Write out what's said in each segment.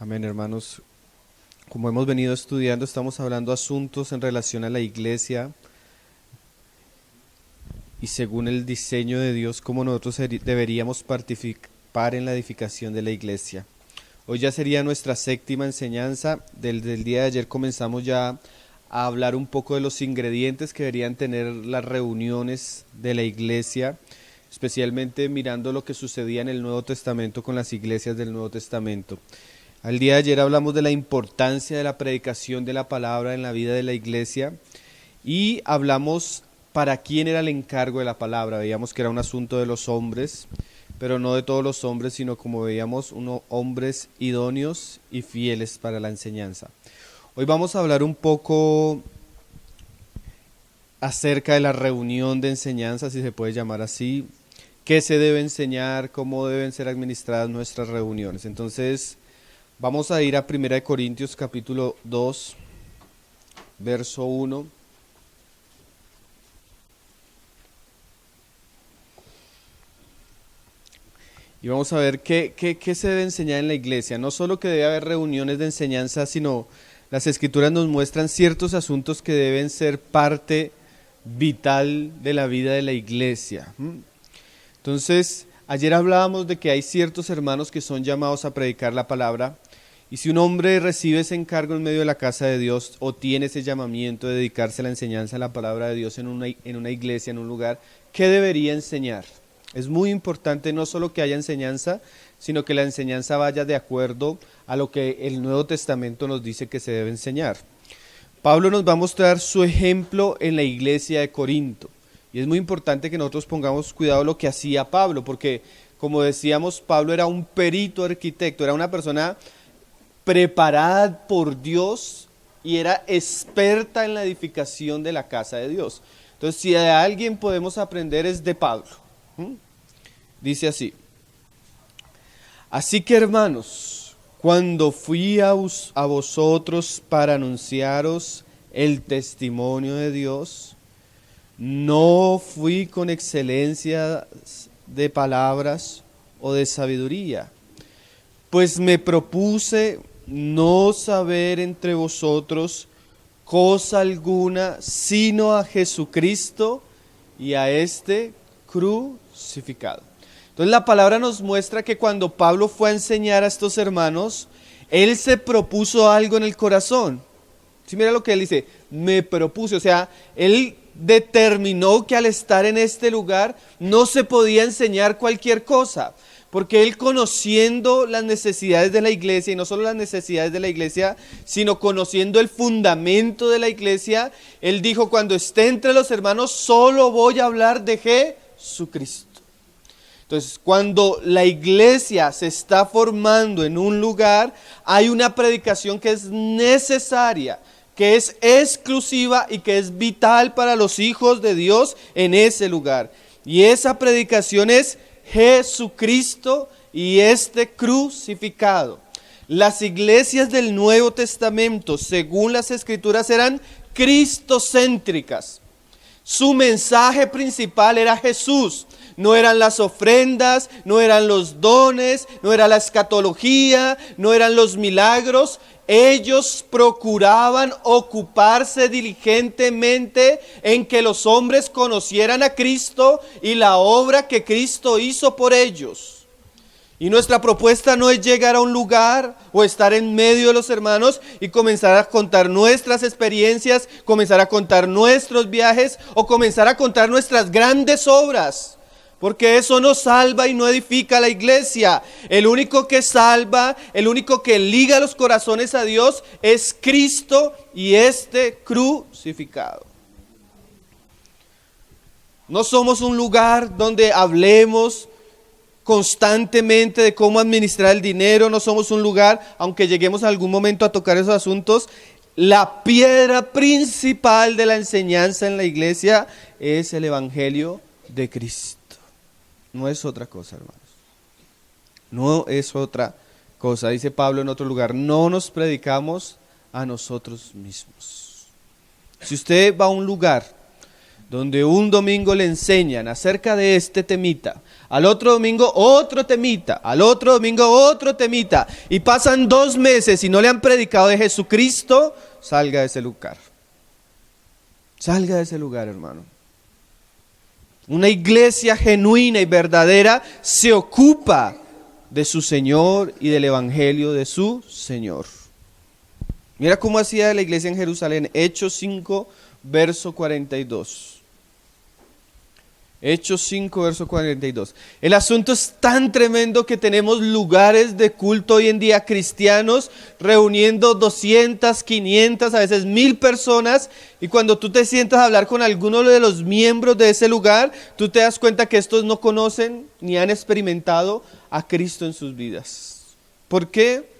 Amén, hermanos. Como hemos venido estudiando, estamos hablando asuntos en relación a la iglesia y según el diseño de Dios, cómo nosotros deberíamos participar en la edificación de la iglesia. Hoy ya sería nuestra séptima enseñanza. Desde el día de ayer comenzamos ya a hablar un poco de los ingredientes que deberían tener las reuniones de la iglesia, especialmente mirando lo que sucedía en el Nuevo Testamento con las iglesias del Nuevo Testamento. Al día de ayer hablamos de la importancia de la predicación de la palabra en la vida de la iglesia y hablamos para quién era el encargo de la palabra. Veíamos que era un asunto de los hombres, pero no de todos los hombres, sino como veíamos, hombres idóneos y fieles para la enseñanza. Hoy vamos a hablar un poco acerca de la reunión de enseñanza, si se puede llamar así, qué se debe enseñar, cómo deben ser administradas nuestras reuniones. Entonces, vamos a ir a 1 Corintios capítulo 2, verso 1. Y vamos a ver qué se debe enseñar en la iglesia. No solo que debe haber reuniones de enseñanza, sino las escrituras nos muestran ciertos asuntos que deben ser parte vital de la vida de la iglesia. Entonces, ayer hablábamos de que hay ciertos hermanos que son llamados a predicar la palabra. Y si un hombre recibe ese encargo en medio de la casa de Dios o tiene ese llamamiento de dedicarse a la enseñanza de la palabra de Dios en una iglesia, en un lugar, ¿qué debería enseñar? Es muy importante no solo que haya enseñanza, sino que la enseñanza vaya de acuerdo a lo que el Nuevo Testamento nos dice que se debe enseñar. Pablo nos va a mostrar su ejemplo en la iglesia de Corinto. Y es muy importante que nosotros pongamos cuidado en lo que hacía Pablo, porque como decíamos, Pablo era un perito arquitecto, era una persona preparada por Dios y era experta en la edificación de la casa de Dios. Entonces, si de alguien podemos aprender es de Pablo. Dice así: así que, hermanos, cuando fui a vosotros para anunciaros el testimonio de Dios, no fui con excelencia de palabras o de sabiduría, pues me propuse no saber entre vosotros cosa alguna, sino a Jesucristo y a este crucificado. Entonces la palabra nos muestra que cuando Pablo fue a enseñar a estos hermanos, él se propuso algo en el corazón. ¿Sí? Mira lo que él dice, me propuse, o sea, él determinó que al estar en este lugar no se podía enseñar cualquier cosa, porque él, conociendo las necesidades de la iglesia, y no solo las necesidades de la iglesia, sino conociendo el fundamento de la iglesia, él dijo: cuando esté entre los hermanos solo voy a hablar de Jesucristo. Entonces, cuando la iglesia se está formando en un lugar, hay una predicación que es necesaria, que es exclusiva y que es vital para los hijos de Dios en ese lugar. Y esa predicación es Jesucristo y este crucificado. Las iglesias del Nuevo Testamento, según las Escrituras, eran cristocéntricas. Su mensaje principal era Jesús. No eran las ofrendas, no eran los dones, no era la escatología, no eran los milagros. Ellos procuraban ocuparse diligentemente en que los hombres conocieran a Cristo y la obra que Cristo hizo por ellos. Y nuestra propuesta no es llegar a un lugar o estar en medio de los hermanos y comenzar a contar nuestras experiencias, comenzar a contar nuestros viajes o comenzar a contar nuestras grandes obras. Porque eso no salva y no edifica la iglesia. El único que salva, el único que liga los corazones a Dios es Cristo y este crucificado. No somos un lugar donde hablemos constantemente de cómo administrar el dinero. No somos un lugar, aunque lleguemos a algún momento a tocar esos asuntos, la piedra principal de la enseñanza en la iglesia es el Evangelio de Cristo. No es otra cosa, hermanos. No es otra cosa. Dice Pablo en otro lugar: no nos predicamos a nosotros mismos. Si usted va a un lugar donde un domingo le enseñan acerca de este temita, al otro domingo otro temita, al otro domingo otro temita, y pasan 2 meses y no le han predicado de Jesucristo, salga de ese lugar. Salga de ese lugar, hermano. Una iglesia genuina y verdadera se ocupa de su Señor y del Evangelio de su Señor. Mira cómo hacía la iglesia en Jerusalén. Hechos 5, verso 42. Hechos 5, verso 42. El asunto es tan tremendo que tenemos lugares de culto hoy en día cristianos reuniendo 200, 500, a veces 1000 personas, y cuando tú te sientas a hablar con alguno de los miembros de ese lugar, tú te das cuenta que estos no conocen ni han experimentado a Cristo en sus vidas. ¿Por qué?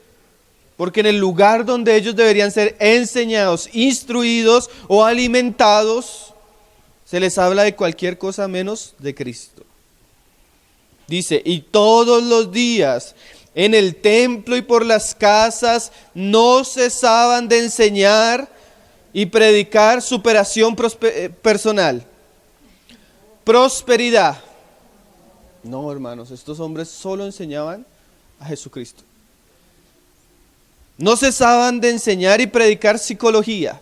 Porque en el lugar donde ellos deberían ser enseñados, instruidos o alimentados, se les habla de cualquier cosa menos de Cristo. Dice, y todos los días en el templo y por las casas no cesaban de enseñar y predicar superación personal, prosperidad. No, hermanos, estos hombres solo enseñaban a Jesucristo. No cesaban de enseñar y predicar psicología.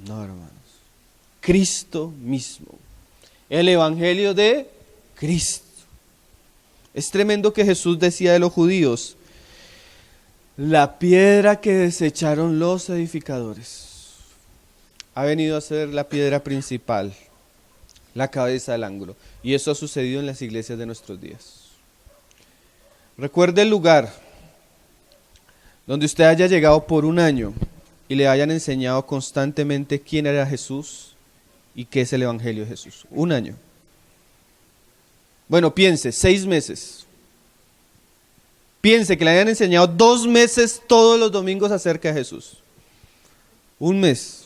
No, hermanos. Cristo mismo. El Evangelio de Cristo. Es tremendo que Jesús decía de los judíos: la piedra que desecharon los edificadores ha venido a ser la piedra principal, la cabeza del ángulo. Y eso ha sucedido en las iglesias de nuestros días. Recuerde el lugar donde usted haya llegado por 1 año y le hayan enseñado constantemente quién era Jesús y qué es el Evangelio de Jesús. 1 año. Bueno, piense, 6 meses. Piense que le hayan enseñado 2 meses todos los domingos acerca de Jesús. 1 mes.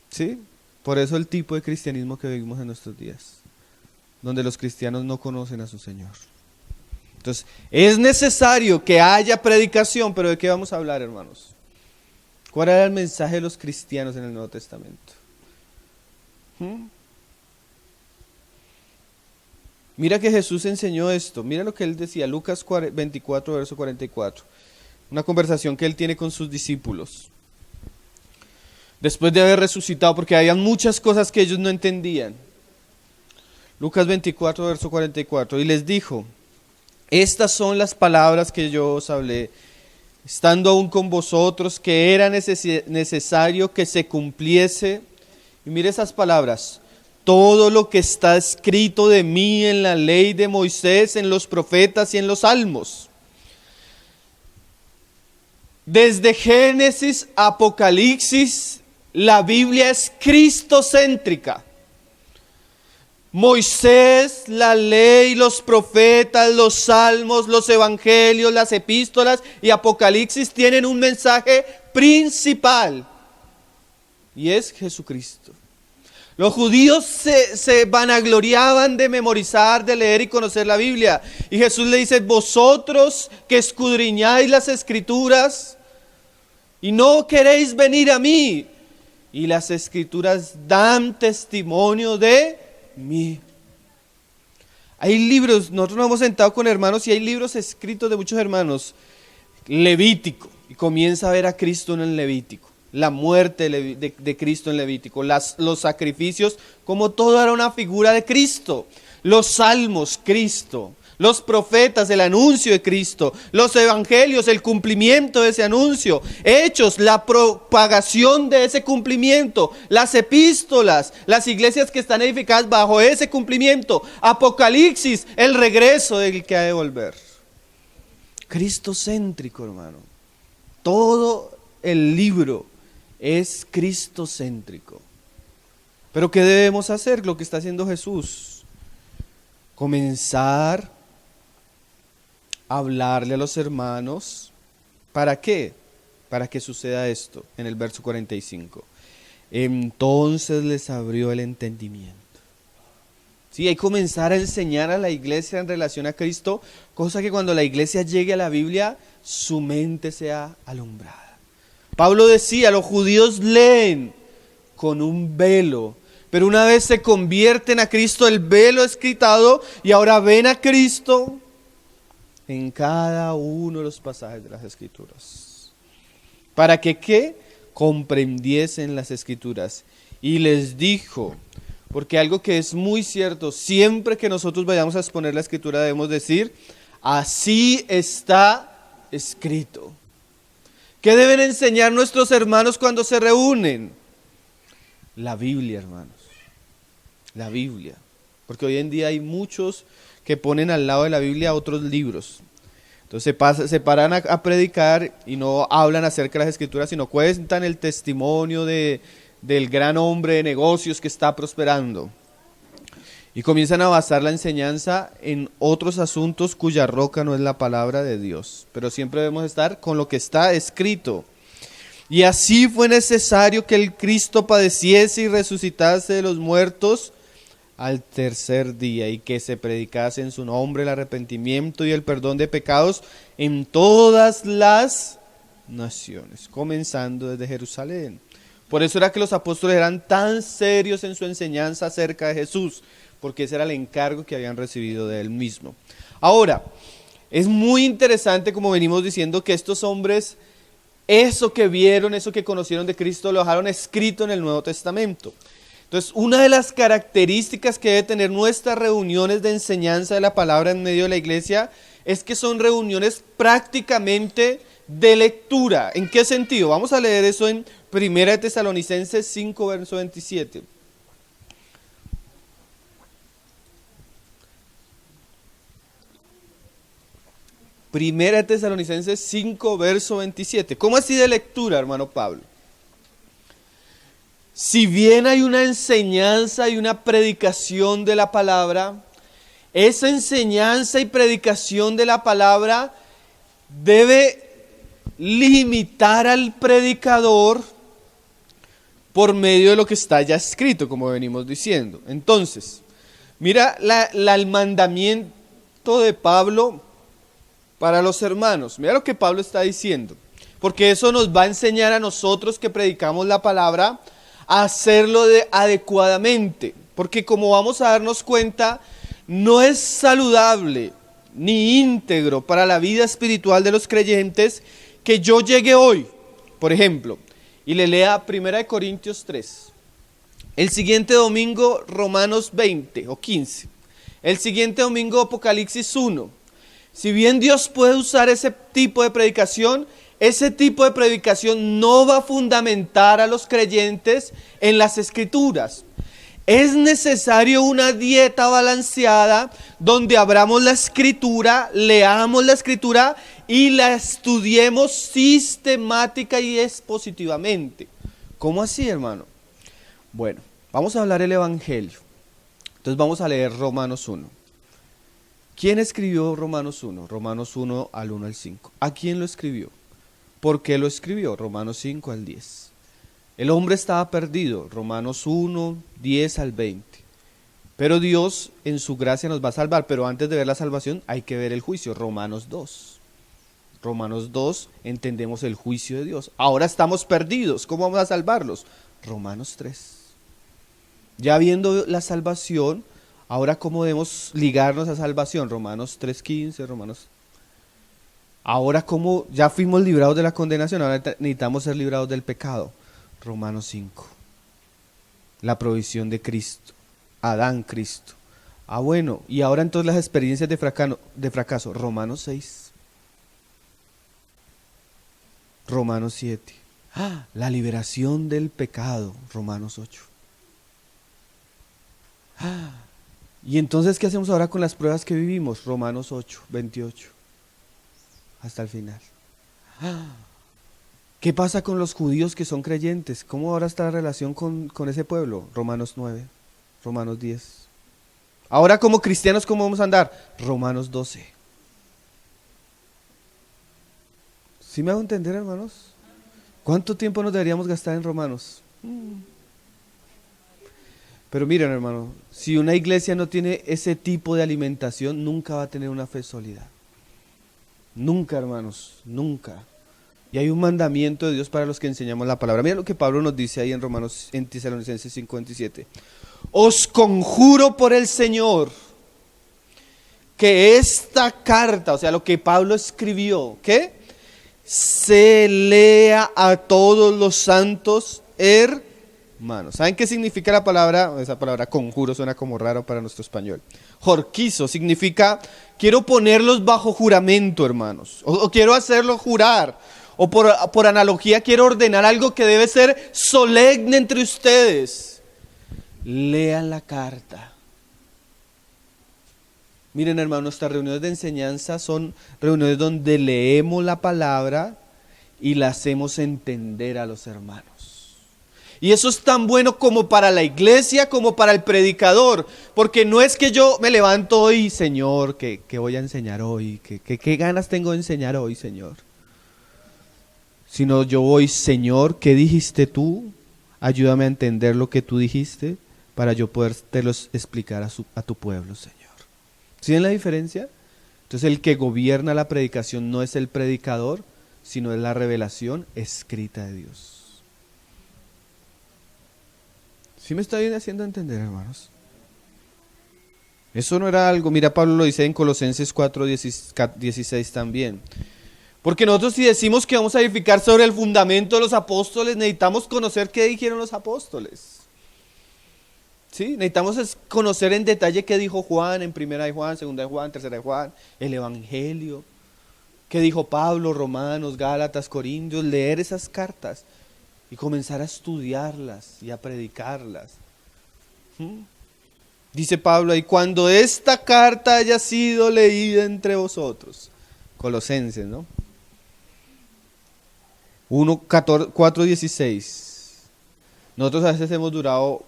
¿Sí? Por eso el tipo de cristianismo que vivimos en nuestros días, donde los cristianos no conocen a su Señor. Entonces, es necesario que haya predicación, pero ¿de qué vamos a hablar, hermanos? ¿Cuál era el mensaje de los cristianos en el Nuevo Testamento? Mira que Jesús enseñó esto. Mira lo que él decía, Lucas 24, verso 44. Una conversación que él tiene con sus discípulos. Después de haber resucitado, porque había muchas cosas que ellos no entendían. Lucas 24, verso 44. Y les dijo: estas son las palabras que yo os hablé, estando aún con vosotros, que era necesario que se cumpliese. Y mire esas palabras: todo lo que está escrito de mí en la ley de Moisés, en los profetas y en los salmos. Desde Génesis a Apocalipsis, la Biblia es cristocéntrica. Moisés, la ley, los profetas, los salmos, los evangelios, las epístolas y Apocalipsis tienen un mensaje principal, y es Jesucristo. Los judíos se vanagloriaban de memorizar, de leer y conocer la Biblia. Y Jesús le dice: vosotros que escudriñáis las Escrituras y no queréis venir a mí, y las Escrituras dan testimonio de mí. Hay libros, nosotros nos hemos sentado con hermanos y hay libros escritos de muchos hermanos. Levítico, y comienza a ver a Cristo en el Levítico, la muerte de Cristo en Levítico, los sacrificios, como todo era una figura de Cristo. Los salmos, Cristo. Los profetas, el anuncio de Cristo. Los evangelios, el cumplimiento de ese anuncio. Hechos, la propagación de ese cumplimiento. Las epístolas, las iglesias que están edificadas bajo ese cumplimiento. Apocalipsis, el regreso del que ha de volver. Cristocéntrico, hermano. Todo el libro es cristocéntrico. Pero ¿qué debemos hacer? Lo que está haciendo Jesús. Comenzar a hablarle a los hermanos. ¿Para qué? Para que suceda esto en el verso 45. Entonces les abrió el entendimiento. Sí, hay que comenzar a enseñar a la iglesia en relación a Cristo, cosa que cuando la iglesia llegue a la Biblia, su mente sea alumbrada. Pablo decía: los judíos leen, con un velo. Pero una vez se convierten a Cristo, el velo es quitado y ahora ven a Cristo en cada uno de los pasajes de las Escrituras. ¿Para que qué? Comprendiesen las Escrituras. Y les dijo, porque algo que es muy cierto, siempre que nosotros vayamos a exponer la Escritura debemos decir, así está escrito. ¿Qué deben enseñar nuestros hermanos cuando se reúnen? La Biblia, hermanos. La Biblia. Porque hoy en día hay muchos que ponen al lado de la Biblia otros libros. Entonces se paran a predicar y no hablan acerca de las Escrituras, sino cuentan el testimonio del gran hombre de negocios que está prosperando. Y comienzan a basar la enseñanza en otros asuntos cuya roca no es la palabra de Dios. Pero siempre debemos estar con lo que está escrito. Y así fue necesario que el Cristo padeciese y resucitase de los muertos al tercer día, y que se predicase en su nombre el arrepentimiento y el perdón de pecados en todas las naciones, comenzando desde Jerusalén. Por eso era que los apóstoles eran tan serios en su enseñanza acerca de Jesús, porque ese era el encargo que habían recibido de él mismo. Ahora, es muy interesante, como venimos diciendo, que estos hombres, eso que vieron, eso que conocieron de Cristo, lo dejaron escrito en el Nuevo Testamento. Entonces, una de las características que debe tener nuestras reuniones de enseñanza de la palabra en medio de la iglesia es que son reuniones prácticamente de lectura. ¿En qué sentido? Vamos a leer eso en 1 Tesalonicenses 5, verso 27. Primera de Tesalonicenses 5, verso 27. ¿Cómo así de lectura, hermano Pablo? Si bien hay una enseñanza y una predicación de la palabra, esa enseñanza y predicación de la palabra debe limitar al predicador por medio de lo que está ya escrito, como venimos diciendo. Entonces, mira el mandamiento de Pablo para los hermanos. Mira lo que Pablo está diciendo, porque eso nos va a enseñar a nosotros que predicamos la palabra a hacerlo adecuadamente, porque como vamos a darnos cuenta, no es saludable ni íntegro para la vida espiritual de los creyentes que yo llegue hoy, por ejemplo, y le lea 1 Corintios 3, el siguiente domingo Romanos 20 o 15, el siguiente domingo Apocalipsis 1. Si bien Dios puede usar ese tipo de predicación, ese tipo de predicación no va a fundamentar a los creyentes en las Escrituras. Es necesario una dieta balanceada donde abramos la Escritura, leamos la Escritura y la estudiemos sistemática y expositivamente. ¿Cómo así, hermano? Bueno, vamos a hablar el Evangelio. Entonces vamos a leer Romanos 1. ¿Quién escribió Romanos 1? Romanos 1 al 1 al 5. ¿A quién lo escribió? ¿Por qué lo escribió? Romanos 5 al 10. El hombre estaba perdido. Romanos 1, 10 al 20. Pero Dios en su gracia nos va a salvar. Pero antes de ver la salvación hay que ver el juicio. Romanos 2. Romanos 2 entendemos el juicio de Dios. Ahora estamos perdidos. ¿Cómo vamos a salvarlos? Romanos 3. Ya viendo la salvación, ahora cómo debemos ligarnos a salvación. Romanos 3:15, Romanos. Ahora como ya fuimos librados de la condenación, ahora necesitamos ser librados del pecado. Romanos 5. La provisión de Cristo. Adán, Cristo. Bueno, y ahora entonces las experiencias de fracaso. Romanos 6. Romanos 7. La liberación del pecado. Romanos 8. Y entonces, ¿qué hacemos ahora con las pruebas que vivimos? Romanos 8, 28. Hasta el final. ¿Qué pasa con los judíos que son creyentes? ¿Cómo ahora está la relación con ese pueblo? Romanos 9, Romanos 10. Ahora como cristianos, ¿cómo vamos a andar? Romanos 12. ¿Sí me hago entender, hermanos? ¿Cuánto tiempo nos deberíamos gastar en Romanos? Pero miren, hermano, si una iglesia no tiene ese tipo de alimentación, nunca va a tener una fe sólida. Nunca, hermanos, nunca. Y hay un mandamiento de Dios para los que enseñamos la palabra. Mira lo que Pablo nos dice ahí en Tesalonicenses 5:27. Os conjuro por el Señor que esta carta, o sea, lo que Pablo escribió, ¿qué? Se lea a todos los santos hermanos. ¿Saben qué significa la palabra? Esa palabra conjuro suena como raro para nuestro español. Jorquizo significa, quiero ponerlos bajo juramento, hermanos. O quiero hacerlo jurar. O por analogía quiero ordenar algo que debe ser solemne entre ustedes. Lean la carta. Miren, hermanos, nuestras reuniones de enseñanza son reuniones donde leemos la palabra y la hacemos entender a los hermanos. Y eso es tan bueno como para la iglesia como para el predicador, porque no es que yo me levanto hoy, Señor, que voy a enseñar hoy, que ganas tengo de enseñar hoy, Señor. Sino yo voy, Señor, ¿qué dijiste tú? Ayúdame a entender lo que tú dijiste para yo podértelos explicar a tu pueblo, Señor. ¿Sí ven la diferencia? Entonces el que gobierna la predicación no es el predicador, sino es la revelación escrita de Dios. ¿Sí me está bien haciendo entender, hermanos? Eso no era algo, mira, Pablo lo dice en Colosenses 4:16 también. Porque nosotros si decimos que vamos a edificar sobre el fundamento de los apóstoles, necesitamos conocer qué dijeron los apóstoles. ¿Sí? Necesitamos conocer en detalle qué dijo Juan en 1 de Juan, 2 de Juan, 3 de Juan, el Evangelio. Qué dijo Pablo, Romanos, Gálatas, Corintios, leer esas cartas y comenzar a estudiarlas y a predicarlas. Dice Pablo ahí, cuando esta carta haya sido leída entre vosotros. Colosenses, ¿no? 4:16. Nosotros a veces hemos durado,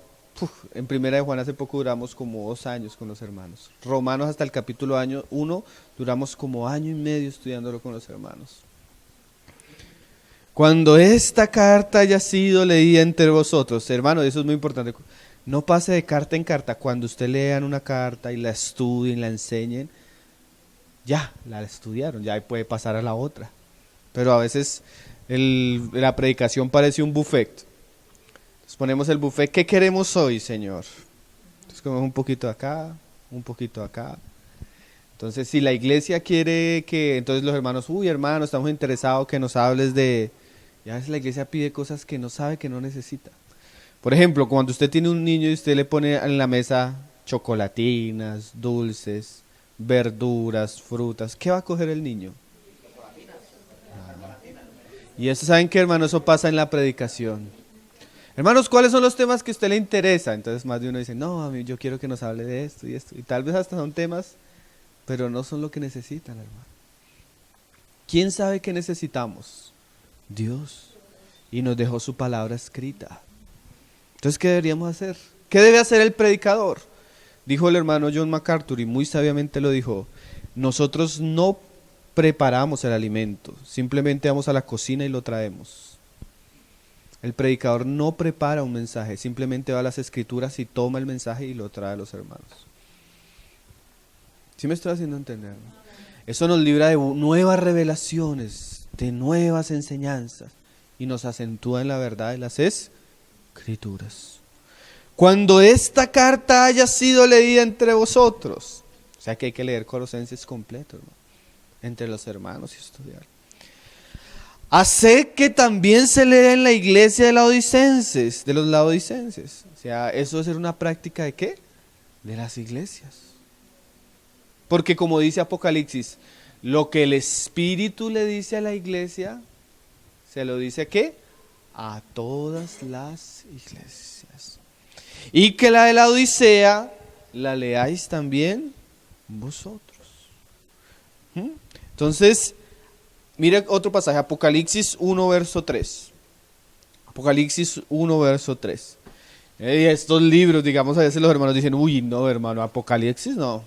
en 1 de Juan hace poco duramos como 2 años con los hermanos. Romanos hasta el capítulo 1 duramos como 1 año y medio estudiándolo con los hermanos. Cuando esta carta haya sido leída entre vosotros, hermano, eso es muy importante. No pase de carta en carta. Cuando usted lean una carta y la estudien, la enseñen, ya la estudiaron, ya puede pasar a la otra. Pero a veces la predicación parece un buffet. Entonces ponemos el buffet, ¿qué queremos hoy, Señor? Entonces comemos un poquito acá, un poquito acá. Entonces si la iglesia quiere que, entonces los hermanos, hermano, estamos interesados que nos hables de... Y a veces la iglesia pide cosas que no sabe, que no necesita. Por ejemplo, cuando usted tiene un niño y usted le pone en la mesa chocolatinas, dulces, verduras, frutas, ¿qué va a coger el niño? Y eso, ¿saben qué, hermano? Eso pasa en la predicación. Hermanos, ¿cuáles son los temas que a usted le interesa? Entonces más de uno dice, no, a mí yo quiero que nos hable de esto y esto. Y tal vez hasta son temas, pero no son lo que necesitan, hermano. ¿Quién sabe qué necesitamos? Dios. Y nos dejó su palabra escrita. Entonces, ¿qué deberíamos hacer? ¿Qué debe hacer el predicador? Dijo el hermano John MacArthur, y muy sabiamente lo dijo, nosotros no preparamos el alimento, simplemente vamos a la cocina y lo traemos. El predicador no prepara un mensaje, simplemente va a las escrituras y toma el mensaje y lo trae a los hermanos. ¿Sí me estoy haciendo entender? Eso nos libra de nuevas revelaciones, de nuevas enseñanzas y nos acentúa en la verdad de las escrituras. Cuando esta carta haya sido leída entre vosotros, o sea que hay que leer Colosenses completo, hermano, entre los hermanos y estudiar. Haced que también se lea en la iglesia de los laodicenses. O sea, eso es una práctica ¿de qué? De las iglesias. Porque como dice Apocalipsis, lo que el Espíritu le dice a la iglesia, se lo dice ¿qué? A todas las iglesias. Y que la de la Odisea la leáis también vosotros. Entonces, mira otro pasaje, Apocalipsis 1, verso 3. Apocalipsis 1, verso 3. Estos libros, digamos, a veces los hermanos dicen, uy, no, hermano, Apocalipsis no.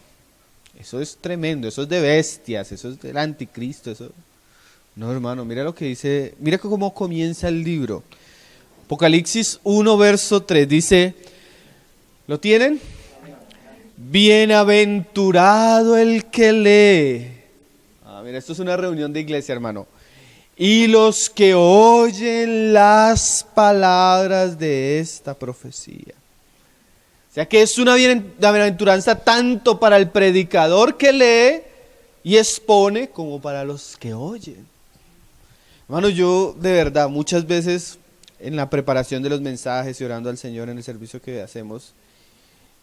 Eso es tremendo, eso es de bestias, eso es del anticristo, eso. No, hermano, mira lo que dice, mira cómo comienza el libro. Apocalipsis 1, verso 3, dice, ¿lo tienen? Bienaventurado el que lee. Mira, esto es una reunión de iglesia, hermano. y los que oyen las palabras de esta profecía. O sea que es una bienaventuranza tanto para el predicador que lee y expone como para los que oyen. Hermano, yo de verdad muchas veces en la preparación de los mensajes y orando al Señor en el servicio que hacemos,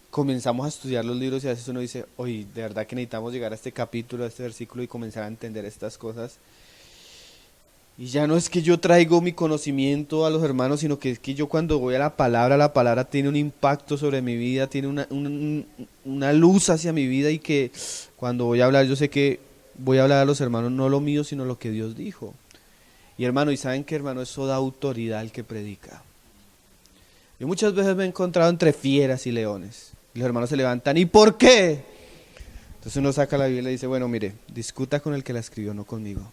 comenzamos a estudiar los libros y a veces uno dice, oye, de verdad que necesitamos llegar a este capítulo, a este versículo y comenzar a entender estas cosas. Y ya no es que yo traigo mi conocimiento a los hermanos, sino que es que yo cuando voy a la palabra tiene un impacto sobre mi vida, tiene una luz hacia mi vida, y que cuando voy a hablar, yo sé que voy a hablar a los hermanos no lo mío, sino lo que Dios dijo. Y hermano, ¿y saben qué, hermano? Eso da autoridad al que predica. Yo muchas veces me he encontrado entre fieras y leones. Y los hermanos se levantan, ¿y por qué? Entonces uno saca la Biblia y dice, bueno, mire, discuta con el que la escribió, no conmigo.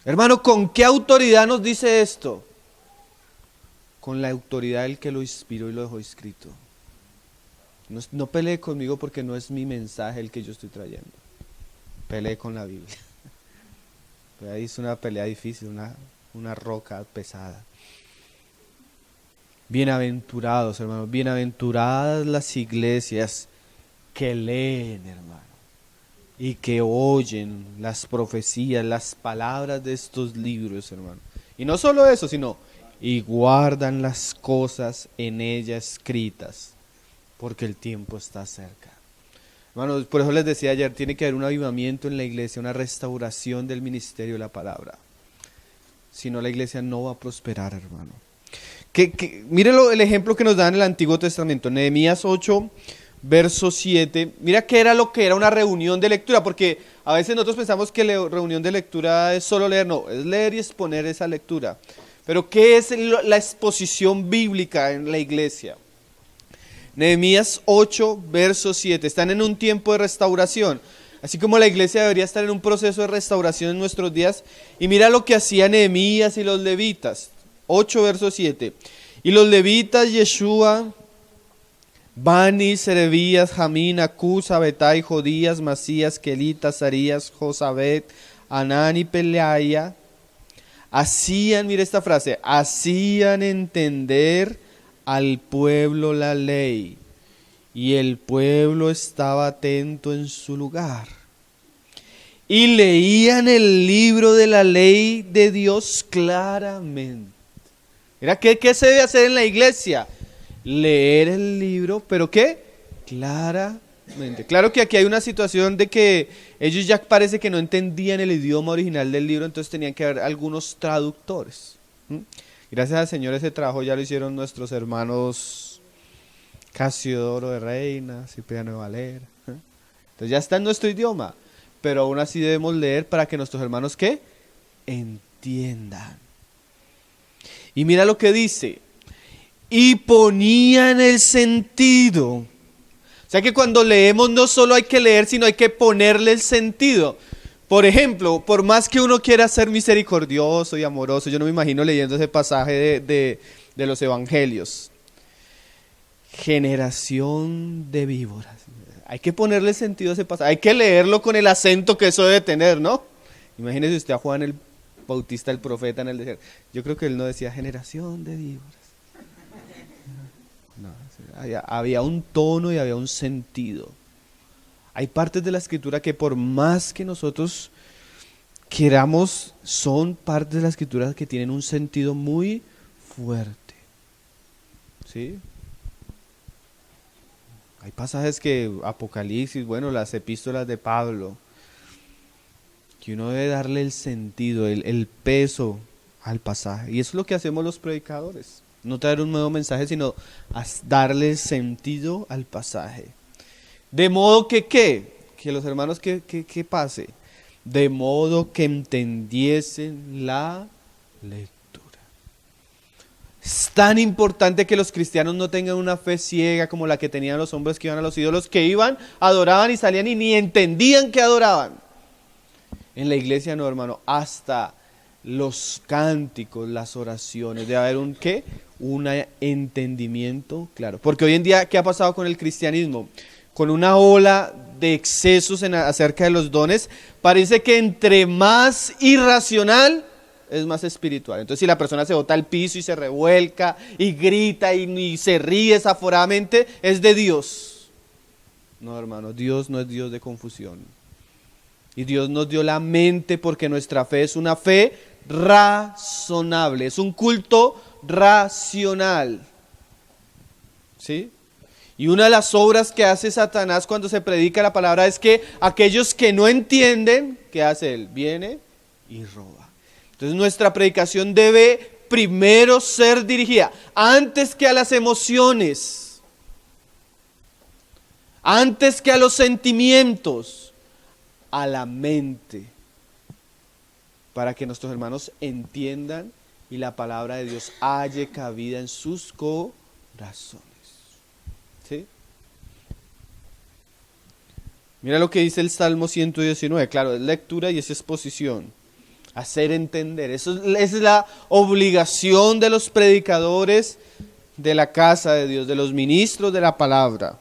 Hermano, ¿con qué autoridad nos dice esto? Con la autoridad del que lo inspiró y lo dejó escrito. No pelee conmigo porque no es mi mensaje el que yo estoy trayendo. Pelee con la Biblia. Pero ahí es una pelea difícil, una roca pesada. Bienaventurados, hermanos, bienaventuradas las iglesias que leen, hermano, y que oyen las profecías, las palabras de estos libros, hermano. Y no solo eso, sino y guardan las cosas en ellas escritas, porque el tiempo está cerca. Hermanos, por eso les decía ayer, tiene que haber un avivamiento en la iglesia, una restauración del ministerio de la palabra. Si no, la iglesia no va a prosperar, hermano. Mírelo, el ejemplo que nos da en el Antiguo Testamento, Nehemías 8, verso 7. Mira qué era lo que era una reunión de lectura, porque a veces nosotros pensamos que la reunión de lectura es solo leer, no, es leer y exponer esa lectura. Pero ¿qué es la exposición bíblica en la iglesia? Nehemías 8, verso 7. Están en un tiempo de restauración, así como la iglesia debería estar en un proceso de restauración en nuestros días. Y mira lo que hacía Nehemías y los levitas. 8, verso 7. Y los levitas, Yeshua, Bani, Serebías, Jamín, Acús, Abetai, Jodías, Masías, Kelita, Sarías, Josabet, Anán y Peleaya, hacían, mira esta frase, hacían entender al pueblo la ley, y el pueblo estaba atento en su lugar. Y leían el libro de la ley de Dios claramente. Mira, ¿qué se debe hacer en la iglesia? Leer el libro, ¿pero qué? Claramente. Claro que aquí hay una situación de que ellos ya parece que no entendían el idioma original del libro, entonces tenían que haber algunos traductores. Gracias al Señor ese trabajo ya lo hicieron nuestros hermanos Casiodoro de Reina, Cipriano de Valera. Entonces ya está en nuestro idioma, pero aún así debemos leer para que nuestros hermanos ¿qué? Entiendan. Y mira lo que dice, y ponían el sentido. O sea que cuando leemos no solo hay que leer, sino hay que ponerle el sentido. Por ejemplo, por más que uno quiera ser misericordioso y amoroso, yo no me imagino leyendo ese pasaje de los evangelios. Generación de víboras. Hay que ponerle sentido a ese pasaje. Hay que leerlo con el acento que eso debe tener, ¿no? Imagínese usted a Juan el Bautista, el profeta en el desierto. Yo creo que él no decía generación de víboras. No, había un tono y había un sentido. Hay partes de la escritura que por más que nosotros queramos, son partes de la escritura que tienen un sentido muy fuerte. ¿Sí? Hay pasajes que, Apocalipsis, bueno, las epístolas de Pablo, que uno debe darle el sentido, el peso al pasaje. Y eso es lo que hacemos los predicadores. No traer un nuevo mensaje, sino darle sentido al pasaje. De modo que, ¿qué? Que los hermanos, ¿qué pase? De modo que entendiesen la lectura. Es tan importante que los cristianos no tengan una fe ciega como la que tenían los hombres que iban a los ídolos, que iban, adoraban y salían y ni entendían que adoraban. En la iglesia no, hermano, hasta los cánticos, las oraciones, debe haber un ¿qué? Un entendimiento claro. Porque hoy en día, ¿qué ha pasado con el cristianismo? Con una ola de excesos acerca de los dones, parece que entre más irracional es más espiritual. Entonces si la persona se bota al piso y se revuelca y grita y se ríe desaforadamente, es de Dios. No, hermano, Dios no es Dios de confusión. Y Dios nos dio la mente porque nuestra fe es una fe razonable, es un culto racional. ¿Sí? Y una de las obras que hace Satanás cuando se predica la palabra es que aquellos que no entienden, ¿qué hace él? Viene y roba. Entonces nuestra predicación debe primero ser dirigida antes que a las emociones, antes que a los sentimientos, a la mente, para que nuestros hermanos entiendan y la palabra de Dios halle cabida en sus corazones. ¿Sí? Mira lo que dice el Salmo 119, claro, es lectura y es exposición. Hacer entender, esa es la obligación de los predicadores de la casa de Dios, de los ministros de la palabra.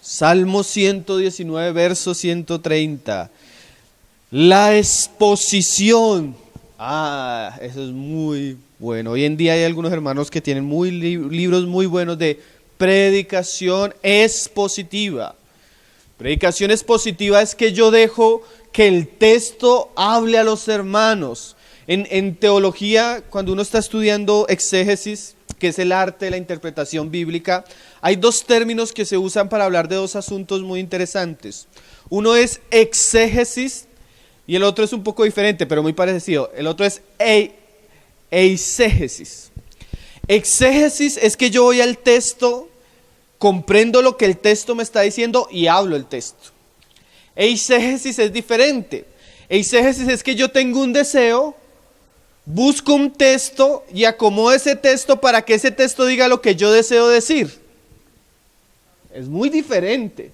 Salmo 119, verso 130. La exposición. Eso es muy bueno. Hoy en día hay algunos hermanos que tienen libros muy buenos de predicación expositiva. Predicación expositiva es que yo dejo que el texto hable a los hermanos. En teología, cuando uno está estudiando exégesis, que es el arte de la interpretación bíblica, hay dos términos que se usan para hablar de dos asuntos muy interesantes. Uno es exégesis y el otro es un poco diferente, pero muy parecido. El otro es eisegesis. Exégesis es que yo voy al texto, comprendo lo que el texto me está diciendo y hablo el texto. Eisegesis es diferente. Eisegesis es que yo tengo un deseo, busco un texto y acomodo ese texto para que ese texto diga lo que yo deseo decir. Es muy diferente.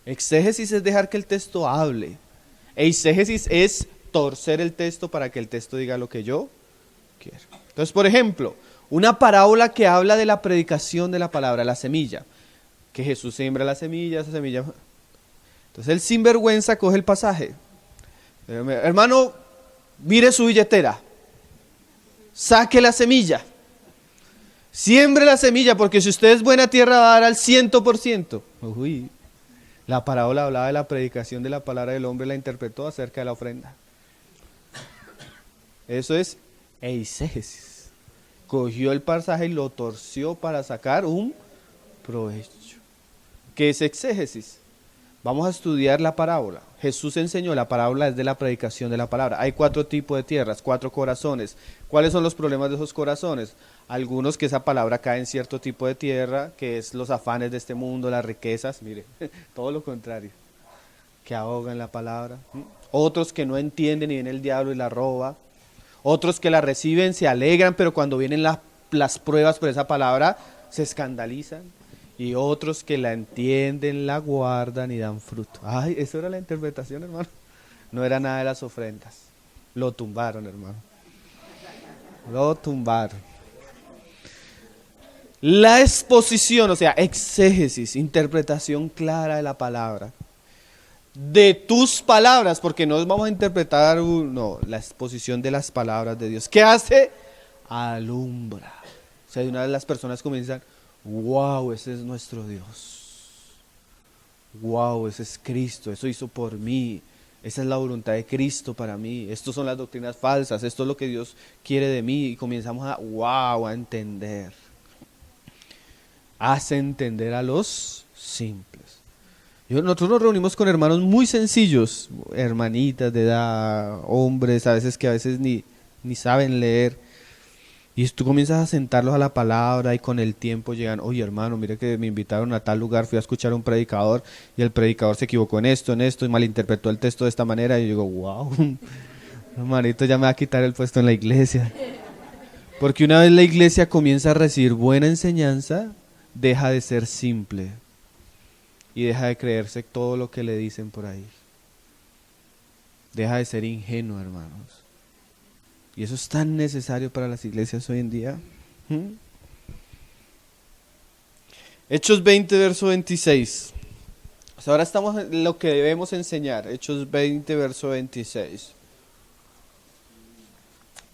Exégesis es dejar que el texto hable. Eisegesis es torcer el texto para que el texto diga lo que yo quiero. Entonces, por ejemplo, una parábola que habla de la predicación de la palabra, la semilla. Que Jesús siembra la semilla, esa semilla. Entonces el sinvergüenza coge el pasaje. Hermano, mire su billetera. Saque la semilla. Siembre la semilla, porque si usted es buena tierra va a dar al 100%. Uy. La parábola hablaba de la predicación de la palabra del hombre, la interpretó acerca de la ofrenda. Eso es eisegesis. Cogió el pasaje y lo torció para sacar un provecho. ¿Qué es exégesis? Vamos a estudiar la parábola. Jesús enseñó la parábola desde la predicación de la palabra. Hay 4 tipos de tierras, 4 corazones. ¿Cuáles son los problemas de esos corazones? Algunos que esa palabra cae en cierto tipo de tierra, que es los afanes de este mundo, las riquezas, mire, todo lo contrario, que ahogan la palabra. Otros que no entienden y viene el diablo y la roba. Otros que la reciben, se alegran, pero cuando vienen las pruebas por esa palabra, se escandalizan. Y otros que la entienden, la guardan y dan fruto. Ay, eso era la interpretación, hermano. No era nada de las ofrendas. Lo tumbaron, hermano. Lo tumbaron. La exposición, o sea, exégesis, interpretación clara de la palabra. De tus palabras, porque no vamos a interpretar, la exposición de las palabras de Dios. ¿Qué hace? Alumbra. O sea, de una vez las personas comienzan, wow, ese es nuestro Dios. Wow, ese es Cristo, eso hizo por mí. Esa es la voluntad de Cristo para mí. Estas son las doctrinas falsas, esto es lo que Dios quiere de mí. Y comenzamos a entender. Hace entender a los simples. Nosotros nos reunimos con hermanos muy sencillos, hermanitas de edad, hombres, a veces ni saben leer. Y tú comienzas a sentarlos a la palabra y con el tiempo llegan, oye hermano, mire que me invitaron a tal lugar, fui a escuchar a un predicador y el predicador se equivocó en esto y malinterpretó el texto de esta manera. Y yo digo, wow, hermanito, ya me va a quitar el puesto en la iglesia. Porque una vez la iglesia comienza a recibir buena enseñanza, deja de ser simple y deja de creerse todo lo que le dicen por ahí. Deja de ser ingenuo, hermanos. Y eso es tan necesario para las iglesias hoy en día. Hechos 20, verso 26. Pues ahora estamos en lo que debemos enseñar, Hechos 20, verso 26.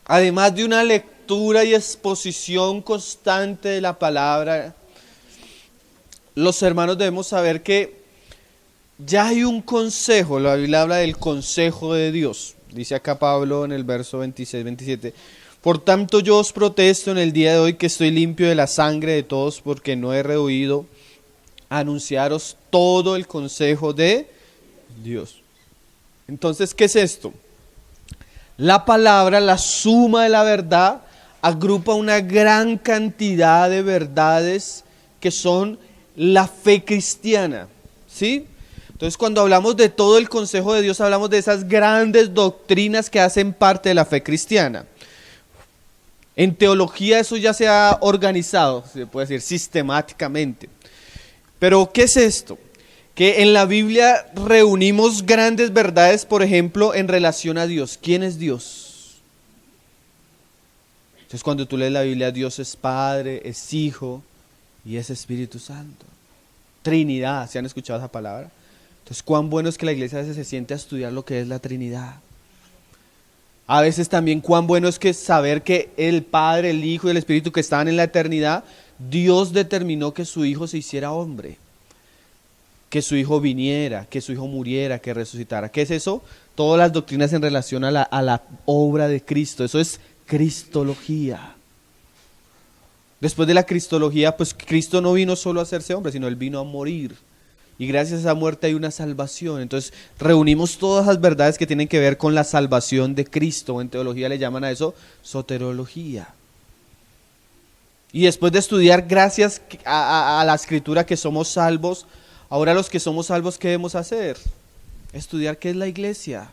Además de una lectura y exposición constante de la palabra, los hermanos debemos saber que ya hay un consejo. La Biblia habla del consejo de Dios. Dice acá Pablo en el verso 26, 27. Por tanto yo os protesto en el día de hoy que estoy limpio de la sangre de todos, porque no he rehuido anunciaros todo el consejo de Dios. Entonces, ¿qué es esto? La palabra, la suma de la verdad, agrupa una gran cantidad de verdades que son la fe cristiana, ¿sí? Entonces, cuando hablamos de todo el consejo de Dios, hablamos de esas grandes doctrinas que hacen parte de la fe cristiana. En teología eso ya se ha organizado, se puede decir, sistemáticamente. Pero, ¿qué es esto? Que en la Biblia reunimos grandes verdades, por ejemplo, en relación a Dios. ¿Quién es Dios? Entonces, cuando tú lees la Biblia, Dios es Padre, es Hijo y es Espíritu Santo. Trinidad, ¿se han escuchado esa palabra? Entonces, cuán bueno es que la iglesia a veces se siente a estudiar lo que es la Trinidad. A veces también cuán bueno es que saber que el Padre, el Hijo y el Espíritu que estaban en la eternidad, Dios determinó que su Hijo se hiciera hombre, que su Hijo viniera, que su Hijo muriera, que resucitara. ¿Qué es eso? Todas las doctrinas en relación a la obra de Cristo. Eso es cristología. Después de la cristología, pues Cristo no vino solo a hacerse hombre, sino Él vino a morir. Y gracias a esa muerte hay una salvación. Entonces reunimos todas las verdades que tienen que ver con la salvación de Cristo. En teología le llaman a eso soterología. Y después de estudiar gracias a la Escritura que somos salvos, ahora los que somos salvos, ¿qué debemos hacer? Estudiar qué es la iglesia.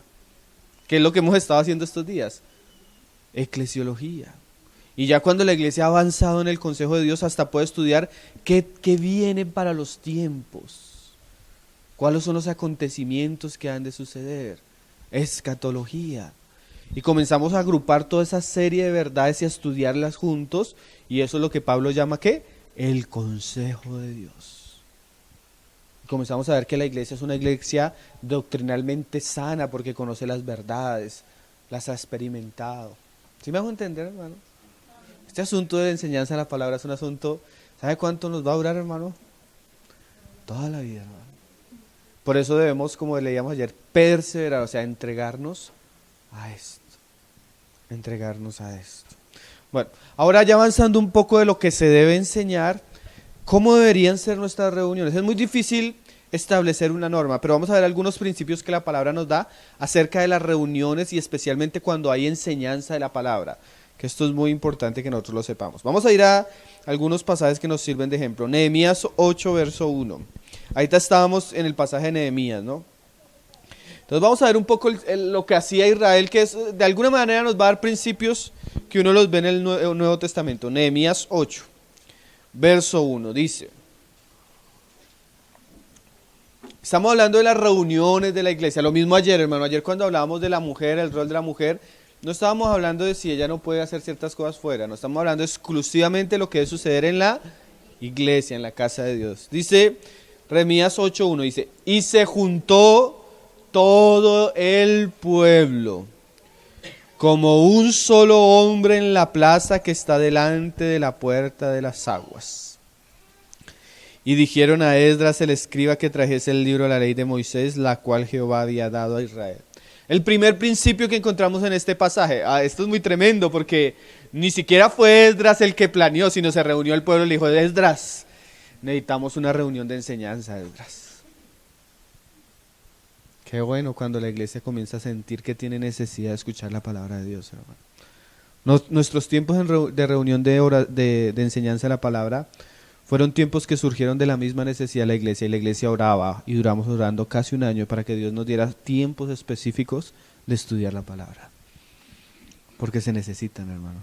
¿Qué es lo que hemos estado haciendo estos días? Eclesiología. Y ya cuando la iglesia ha avanzado en el consejo de Dios, hasta puede estudiar qué viene para los tiempos. ¿Cuáles son los acontecimientos que han de suceder? Escatología. Y comenzamos a agrupar toda esa serie de verdades y a estudiarlas juntos. Y eso es lo que Pablo llama ¿qué? El consejo de Dios. Y comenzamos a ver que la iglesia es una iglesia doctrinalmente sana porque conoce las verdades, las ha experimentado. ¿Sí me hago entender, hermano? Este asunto de enseñanza de la palabra es un asunto, ¿sabe cuánto nos va a durar, hermano? Toda la vida, hermano. Por eso debemos, como leíamos ayer, perseverar, o sea, entregarnos a esto. Entregarnos a esto. Bueno, ahora ya avanzando un poco de lo que se debe enseñar, ¿cómo deberían ser nuestras reuniones? Es muy difícil establecer una norma, pero vamos a ver algunos principios que la palabra nos da acerca de las reuniones y especialmente cuando hay enseñanza de la palabra, que esto es muy importante que nosotros lo sepamos. Vamos a ir a algunos pasajes que nos sirven de ejemplo. Nehemías 8, verso 1. Ahorita estábamos en el pasaje de Nehemías, ¿no? Entonces vamos a ver un poco lo que hacía Israel, que es, de alguna manera nos va a dar principios que uno los ve en el Nuevo Testamento. Nehemías 8, verso 1, dice. Estamos hablando de las reuniones de la iglesia, lo mismo ayer, hermano. Ayer cuando hablábamos de la mujer, el rol de la mujer, no estábamos hablando de si ella no puede hacer ciertas cosas fuera, no estamos hablando exclusivamente de lo que debe suceder en la iglesia, en la casa de Dios. Dice Nehemías 8:1, dice, y se juntó todo el pueblo como un solo hombre en la plaza que está delante de la puerta de las aguas. Y dijeron a Esdras el escriba que trajese el libro de la ley de Moisés, la cual Jehová había dado a Israel. El primer principio que encontramos en este pasaje, esto es muy tremendo porque ni siquiera fue Esdras el que planeó, sino se reunió el pueblo y le dijo, Esdras, necesitamos una reunión de enseñanza, Esdras. Qué bueno cuando la iglesia comienza a sentir que tiene necesidad de escuchar la palabra de Dios, hermano. Nuestros tiempos de reunión de enseñanza de la palabra fueron tiempos que surgieron de la misma necesidad de la iglesia, y la iglesia oraba y duramos orando casi un año para que Dios nos diera tiempos específicos de estudiar la palabra. Porque se necesitan, hermano.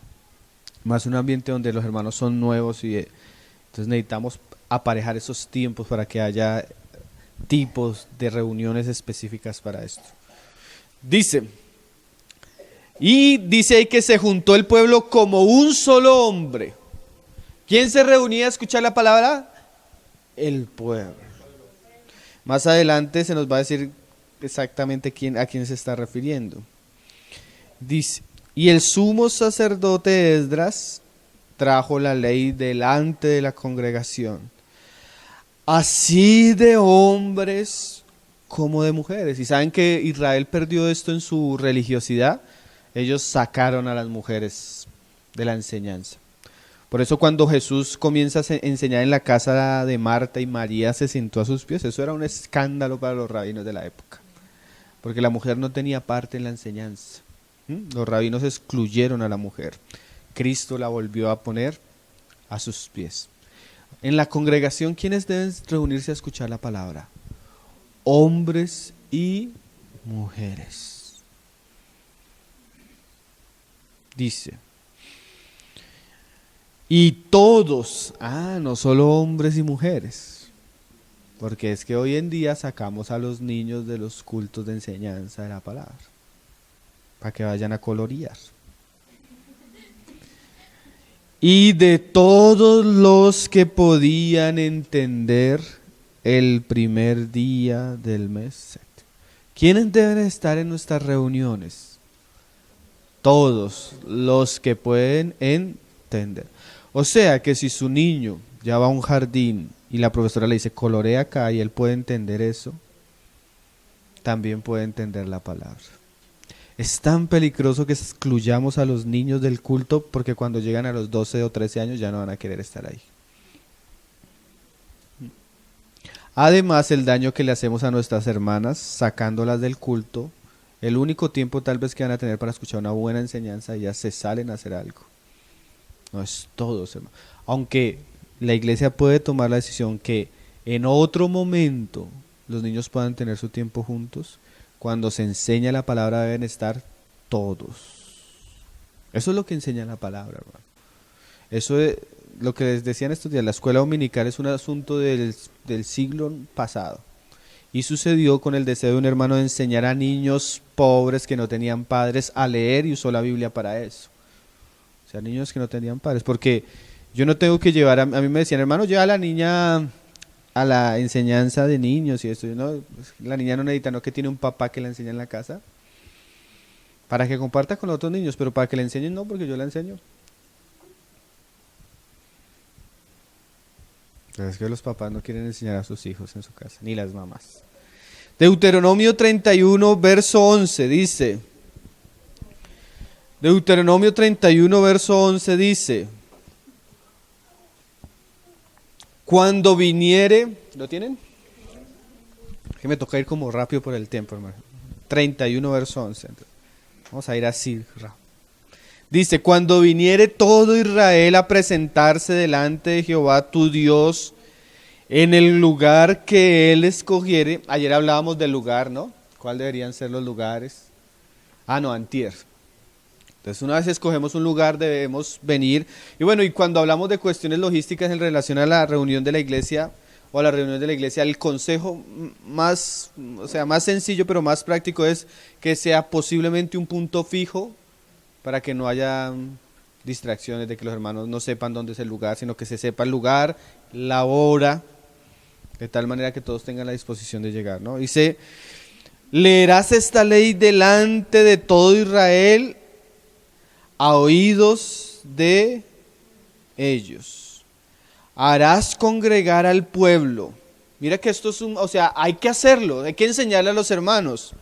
Más un ambiente donde los hermanos son nuevos y entonces necesitamos aparejar esos tiempos para que haya tipos de reuniones específicas para esto. Dice ahí que se juntó el pueblo como un solo hombre. ¿Quién se reunía a escuchar la palabra? El pueblo. Más adelante se nos va a decir exactamente a quién se está refiriendo. Dice, y el sumo sacerdote Esdras trajo la ley delante de la congregación, así de hombres como de mujeres. Y saben que Israel perdió esto en su religiosidad. Ellos sacaron a las mujeres de la enseñanza. Por eso cuando Jesús comienza a enseñar en la casa de Marta y María se sentó a sus pies, eso era un escándalo para los rabinos de la época, porque la mujer no tenía parte en la enseñanza. Los rabinos excluyeron a la mujer. Cristo la volvió a poner a sus pies. En la congregación, ¿quiénes deben reunirse a escuchar la palabra? Hombres y mujeres. Dice, y todos, no solo hombres y mujeres, porque es que hoy en día sacamos a los niños de los cultos de enseñanza de la palabra, para que vayan a colorear. Y de todos los que podían entender el primer día del mes séptimo. ¿Quiénes deben estar en nuestras reuniones? Todos los que pueden entender. O sea que si su niño ya va a un jardín y la profesora le dice colorea acá y él puede entender eso, también puede entender la palabra. Es tan peligroso que excluyamos a los niños del culto porque cuando llegan a los 12 o 13 años ya no van a querer estar ahí. Además, el daño que le hacemos a nuestras hermanas sacándolas del culto, el único tiempo tal vez que van a tener para escuchar una buena enseñanza, ellas se salen a hacer algo. No es todo, hermano. Aunque la iglesia puede tomar la decisión que en otro momento los niños puedan tener su tiempo juntos, cuando se enseña la palabra deben estar todos. Eso es lo que enseña la palabra, hermano. Eso es lo que les decían estos días. La escuela dominical es un asunto del siglo pasado. Y sucedió con el deseo de un hermano de enseñar a niños pobres que no tenían padres a leer y usó la Biblia para eso. O sea, niños que no tenían padres. Porque yo no tengo que llevar, a mí me decían, hermano, lleva a la niña a la enseñanza de niños y esto, ¿no? La niña no necesita, no que tiene un papá que la enseña en la casa para que comparta con los otros niños, pero para que le enseñen no, porque yo la enseño. Pero es que los papás no quieren enseñar a sus hijos en su casa, ni las mamás. Deuteronomio 31, verso 11 dice, Deuteronomio 31, verso 11 dice, cuando viniere, ¿lo tienen? Que me toca ir como rápido por el tiempo, hermano. 31, verso 11. Vamos a ir así. Dice, cuando viniere todo Israel a presentarse delante de Jehová tu Dios en el lugar que Él escogiere. Ayer hablábamos del lugar, ¿no? ¿Cuál deberían ser los lugares? No, antier. Entonces una vez escogemos un lugar debemos venir. Y bueno, y cuando hablamos de cuestiones logísticas en relación a la reunión de la iglesia o a la reunión de la iglesia, el consejo más sencillo pero más práctico es que sea posiblemente un punto fijo para que no haya distracciones de que los hermanos no sepan dónde es el lugar, sino que se sepa el lugar, la hora, de tal manera que todos tengan la disposición de llegar, ¿no? Dice, leerás esta ley delante de todo Israel a oídos de ellos. Harás congregar al pueblo. Mira que esto es hay que hacerlo, hay que enseñarle a los hermanos.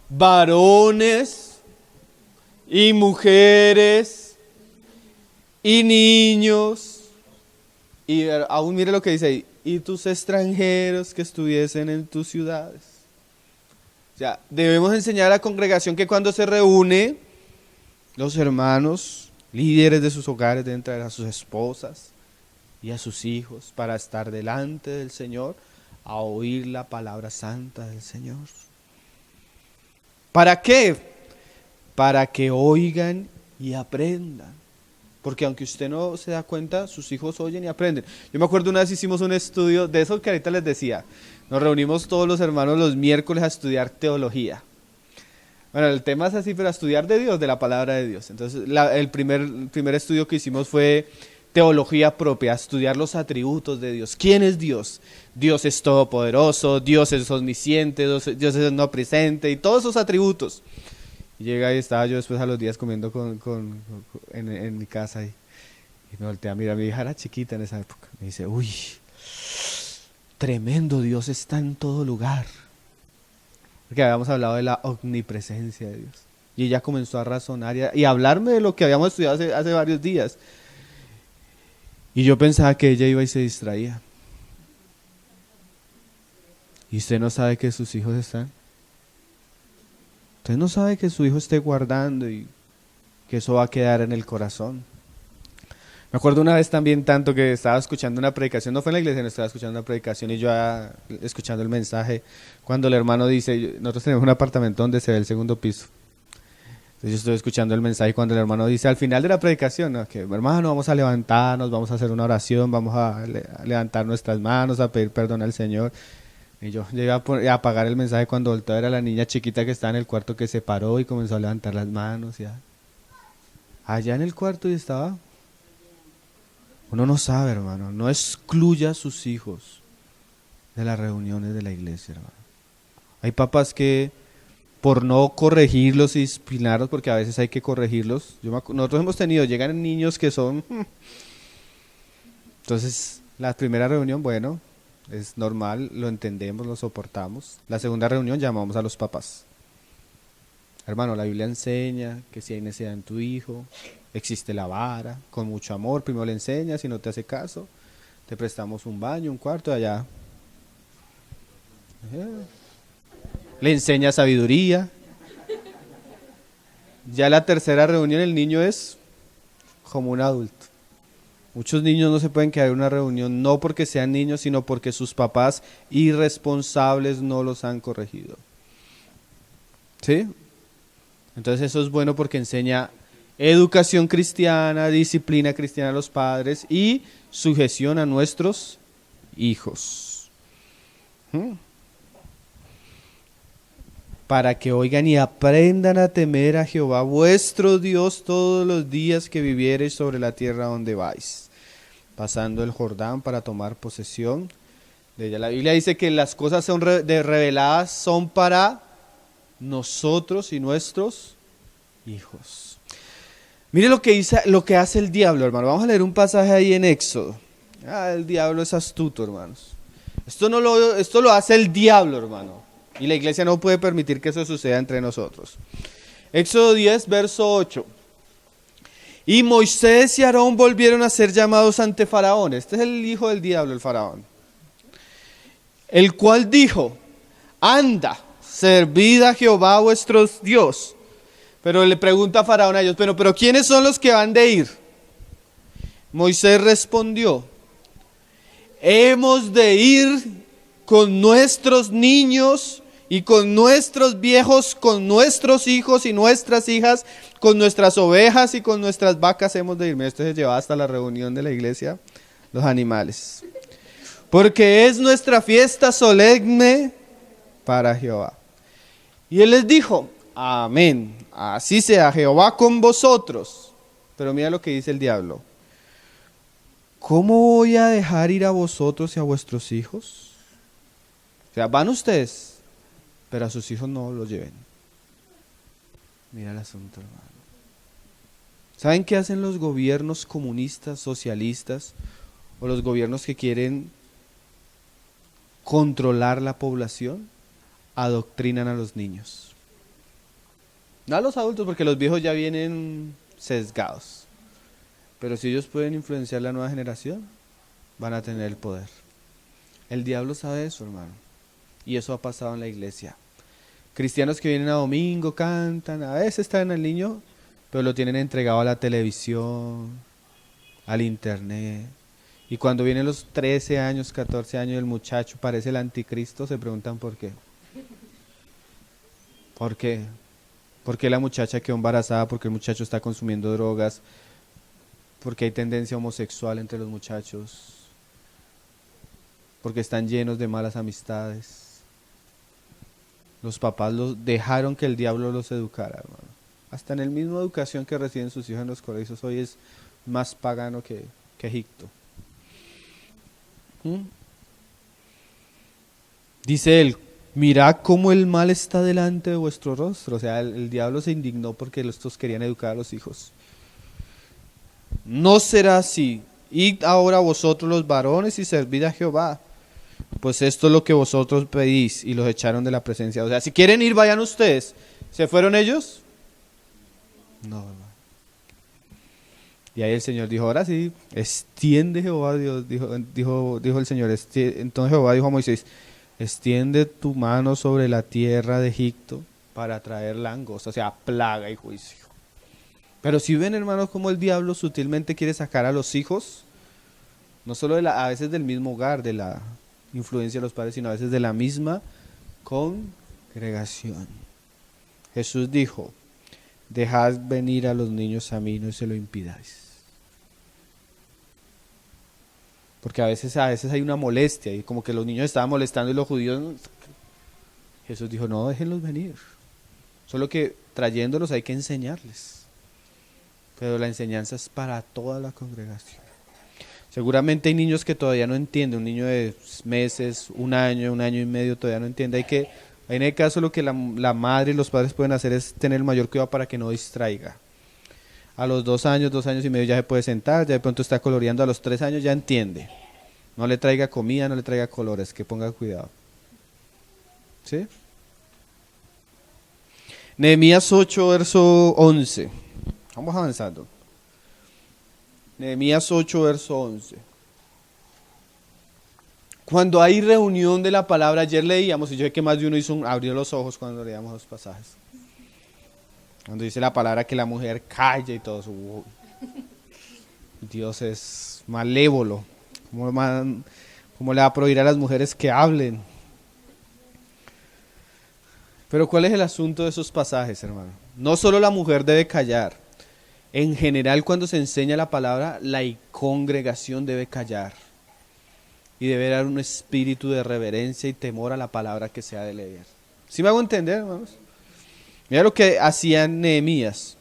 Varones y mujeres y niños. Y aún mire lo que dice ahí. Y tus extranjeros que estuviesen en tus ciudades. O sea, debemos enseñar a la congregación que cuando se reúne, los hermanos, líderes de sus hogares, deben traer a sus esposas y a sus hijos para estar delante del Señor, a oír la palabra santa del Señor. ¿Para qué? Para que oigan y aprendan. Porque aunque usted no se da cuenta, sus hijos oyen y aprenden. Yo me acuerdo una vez hicimos un estudio, de eso que ahorita les decía, nos reunimos todos los hermanos los miércoles a estudiar teología. Bueno, el tema es así, pero a estudiar de Dios, de la palabra de Dios. Entonces, el primer estudio que hicimos fue teología propia, a estudiar los atributos de Dios. ¿Quién es Dios? Dios es todopoderoso, Dios es omnisciente, Dios es omnipresente y todos esos atributos. Y llega y estaba yo después a los días comiendo en mi casa y me volteé a mirar. Mi hija era chiquita en esa época. Me dice, uy, tremendo, Dios está en todo lugar. Porque habíamos hablado de la omnipresencia de Dios. Y ella comenzó a razonar y a hablarme de lo que habíamos estudiado hace varios días. Y yo pensaba que ella iba y se distraía. ¿Y usted no sabe que sus hijos están? Usted no sabe que su hijo esté guardando y que eso va a quedar en el corazón. Me acuerdo una vez también tanto que estaba escuchando una predicación, no fue en la iglesia, no estaba escuchando una predicación y yo escuchando el mensaje, cuando el hermano dice, nosotros tenemos un apartamento donde se ve el segundo piso. Entonces yo estoy escuchando el mensaje cuando el hermano dice al final de la predicación, ¿no? Que hermano, vamos a levantarnos, vamos a hacer una oración, vamos a levantar nuestras manos, a pedir perdón al Señor. Y yo llegué a apagar el mensaje cuando volteó a ver a la niña chiquita que estaba en el cuarto, que se paró y comenzó a levantar las manos. Allá en el cuarto y estaba. Uno no sabe, hermano, no excluya a sus hijos de las reuniones de la iglesia, hermano. Hay papás que por no corregirlos y disciplinarlos, porque a veces hay que corregirlos. Nosotros hemos tenido, llegan niños que son. Entonces, la primera reunión, bueno, es normal, lo entendemos, lo soportamos. La segunda reunión llamamos a los papás. Hermano, la Biblia enseña que si hay necesidad en tu hijo, existe la vara, con mucho amor. Primero le enseñas, si no te hace caso, te prestamos un baño, un cuarto de allá. Le enseña sabiduría. Ya la tercera reunión el niño es como un adulto. Muchos niños no se pueden quedar en una reunión no porque sean niños, sino porque sus papás irresponsables no los han corregido. ¿Sí? Entonces eso es bueno porque enseña educación cristiana, disciplina cristiana a los padres y sujeción a nuestros hijos. Para que oigan y aprendan a temer a Jehová vuestro Dios todos los días que viviereis sobre la tierra donde vais, pasando el Jordán para tomar posesión de ella. La Biblia dice que las cosas son reveladas son para nosotros y nuestros hijos. Mire lo que hace el diablo, hermano. Vamos a leer un pasaje ahí en Éxodo. El diablo es astuto, hermanos. Esto lo hace el diablo, hermano. Y la iglesia no puede permitir que eso suceda entre nosotros. Éxodo 10, verso 8. Y Moisés y Aarón volvieron a ser llamados ante Faraón. Este es el hijo del diablo, el Faraón. El cual dijo, anda, servid a Jehová vuestro Dios. Pero le pregunta a Faraón a ellos, pero ¿quiénes son los que van de ir? Moisés respondió, hemos de ir con nuestros niños y con nuestros viejos, con nuestros hijos y nuestras hijas, con nuestras ovejas y con nuestras vacas hemos de ir. Esto se lleva hasta la reunión de la iglesia, los animales. Porque es nuestra fiesta solemne para Jehová. Y él les dijo, amén, así sea Jehová con vosotros. Pero mira lo que dice el diablo. ¿Cómo voy a dejar ir a vosotros y a vuestros hijos? O sea, van ustedes, pero a sus hijos no los lleven. Mira el asunto, hermano. ¿Saben qué hacen los gobiernos comunistas, socialistas, o los gobiernos que quieren controlar la población? Adoctrinan a los niños. No a los adultos, porque los viejos ya vienen sesgados. Pero si ellos pueden influenciar la nueva generación, van a tener el poder. El diablo sabe eso, hermano. Y eso ha pasado en la iglesia. Cristianos que vienen a domingo, cantan, a veces traen al niño, pero lo tienen entregado a la televisión, al internet. Y cuando vienen los 13 años, 14 años, el muchacho parece el anticristo, se preguntan por qué. ¿Por qué? ¿Por qué la muchacha quedó embarazada? ¿Por qué el muchacho está consumiendo drogas? ¿Por qué hay tendencia homosexual entre los muchachos? Porque están llenos de malas amistades. Los papás los dejaron que el diablo los educara, hermano. Hasta en la misma educación que reciben sus hijos en los colegios hoy es más pagano que que Egipto. Dice él, mirad cómo el mal está delante de vuestro rostro. O sea, el diablo se indignó porque estos querían educar a los hijos. No será así. Id ahora vosotros los varones y servid a Jehová, pues esto es lo que vosotros pedís. Y los echaron de la presencia. O sea, si quieren ir, vayan ustedes. ¿Se fueron ellos? No, hermano. Y ahí el Señor dijo, ahora sí, extiende Jehová, Dios, dijo el Señor. Entonces Jehová dijo a Moisés, extiende tu mano sobre la tierra de Egipto para traer langostas, o sea, plaga y juicio. Pero si ven, hermanos, cómo el diablo sutilmente quiere sacar a los hijos, no solo a veces del mismo hogar, de la influencia de los padres, sino a veces de la misma congregación. Jesús dijo, dejad venir a los niños a mí, no se lo impidáis. Porque a veces hay una molestia y como que los niños estaban molestando y los judíos, Jesús dijo, no, déjenlos venir. Solo que trayéndolos hay que enseñarles. Pero la enseñanza es para toda la congregación. Seguramente hay niños que todavía no entienden, un niño de meses, un año y medio todavía no entiende. En el caso lo que la madre y los padres pueden hacer es tener el mayor cuidado para que no distraiga. A los 2 años y medio ya se puede sentar, ya de pronto está coloreando, a los 3 años ya entiende. No le traiga comida, no le traiga colores, que ponga cuidado. ¿Sí? Nehemías 8, verso 11. Vamos avanzando. Nehemías 8, verso 11. Cuando hay reunión de la palabra, ayer leíamos, y yo sé que más de uno abrió los ojos cuando leíamos los pasajes. Cuando dice la palabra que la mujer calla y todo eso. Dios es malévolo. ¿Cómo le va a prohibir a las mujeres que hablen? Pero ¿cuál es el asunto de esos pasajes, hermano? No solo la mujer debe callar. En general, cuando se enseña la palabra, la congregación debe callar. Y debe dar un espíritu de reverencia y temor a la palabra que se ha de leer. ¿Sí me hago entender, hermanos? Mira lo que hacían Nehemías